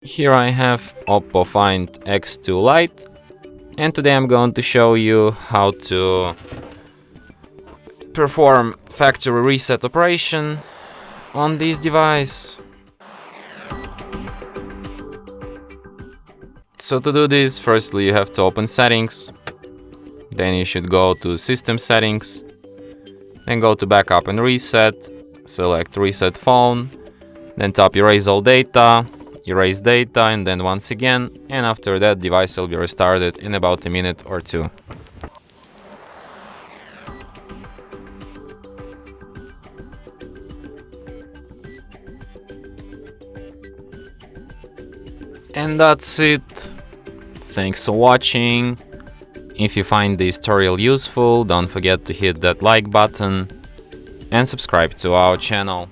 Here I have OPPO Find X2 Lite, and today I'm going to show you how to perform factory reset operation on this device. So to do this, firstly you have to open settings, then you should go to system settings, then go to backup and reset, select reset phone, then tap erase all data, erase data, and then once again, and after that device will be restarted in about a minute or two. And that's it. Thanks for watching. If you find this tutorial useful, don't forget to hit that like button and subscribe to our channel.